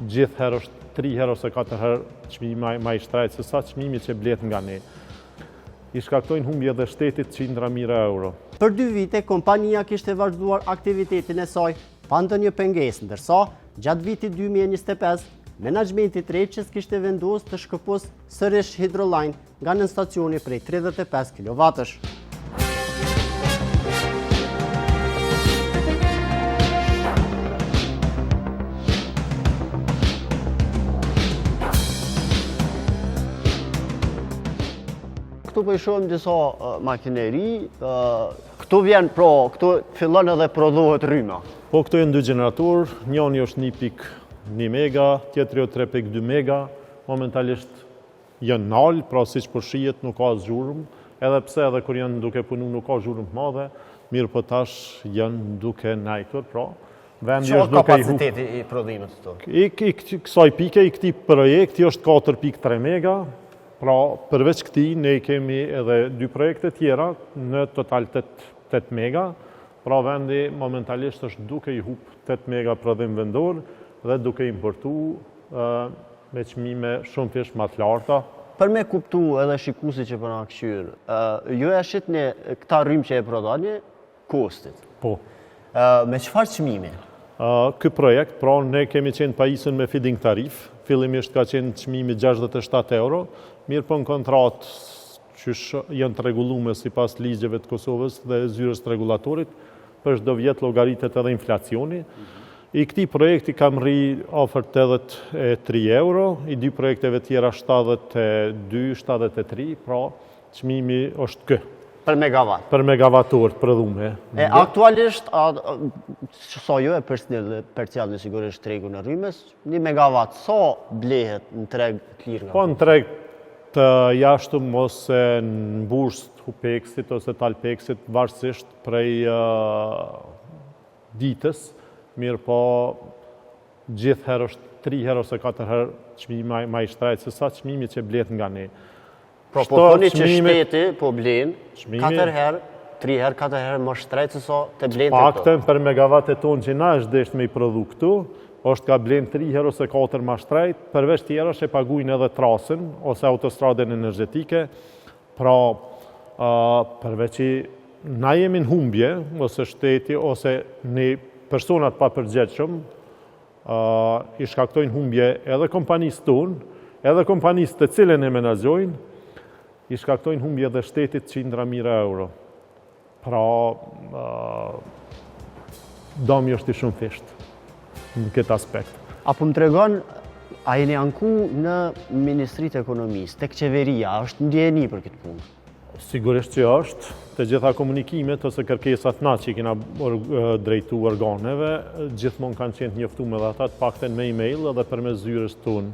gjithë herë është 3 herë ose 4 herë çmimi më i shtrejtë se sa çmimi që blet nga ne. I shkaktojnë humbje dhe shtetit qindra mijëra euro. Për 2 vite, kompania kishte vazhduar aktivitetin e saj pa ndonjë pengesë, ndërsa gjatë vitit 2025, menaxhmenti i Treqës kishte vendosur të shkëpos sërish Hidroline nga nën stacioni prej 35 kW-sh. Këtu po i shohim disa makineri, këtu vjen këtu fillon edhe prodhohet rryma. Po këtu janë 2 generator, njëri është 1.1 mega, tjetri është 3.2 mega, momentalisht janë nal, pra siç po shihet nuk ka zhurmë, edhe pse edhe kur janë duke punu nuk ka zhurmë të madhe, mirë po tash janë duke nejtur, pra vendi është duke i kapaciteti i prodhimit këtu? Kësaj pike, i këtij projekti është 4.3 mega. Pra, përveç këti, ne kemi edhe 2 projekte tjera në total 8 mega, pra vendi momentalisht është duke i hup 8 mega prodhim vendor dhe duke importu me çmime shumë fish më të larta. Për me kuptu edhe shikuesi që po na këshyr, ju e shitni këta rrymë që e prodhoni kostit. Po. Me çfarë çmimi? Ky projekt, pra ne kemi qenë pajisur me feed-in tarif, fillimisht ka qenë çmimi 67 euro, mirë po në kontratë që janë të rregulluar sipas ligjeve të Kosovës dhe zyrës të rregullatorit, për çdo vjet llogaritet edhe inflacioni. I këtij projekti kam rri ofert 83 euro, i 2 projekteve tjera 72, 73, pra çmimi është ky. Për megawatt? Për megavator të prodhume. Aktualisht, sa jo e përcjellni sigurisht tregun e rrymës, 1 megawatt sa blehet në treg lirë nga? Po në treg të jashtëm ose në bursë të Hupeksit ose të Alpeksit, varësisht prej ditës, mirë po gjithë herë është 3 herë ose 4 herë çmimi më i shtrejtë se sa çmimi që blet nga ne. Po thoni që shteti po blen 4 herë, 3 herë, 4 herë më shtrejtë se sa të blen të këto. Paktën për megavatet tonë që na është desht me i prodhu këtu, është ka blen 3 herë ose 4 më shtrejtë, përveç tjera që paguajnë edhe trasën ose autostradën energjetike, pra përveç që na jemi në humbje, ose shteti, ose ne personat pa përgjegjshëm, i shkaktojnë humbje edhe kompanisë tonë, edhe kompanisë të cilën e menaxhojnë, i shkaktojnë humbje dhe shtetit qindra mijëra euro. Pra, dami është i shumë fisht në këtë aspekt. Apo më tregon, a jeni anku në Ministritë e Ekonomisë, tek qeveria, është ndjeni për këtë punë? Sigurisht që është, të gjitha komunikimet ose kërkesat na që i kena drejtu organeve, gjithmonë kanë qenë të njoftuar edhe ata të paktën me email edhe përmes zyrës tonë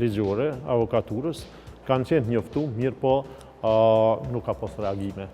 ligjore, avokaturës, kanë qenë të njoftuar, mirë po nuk ka pas reagime.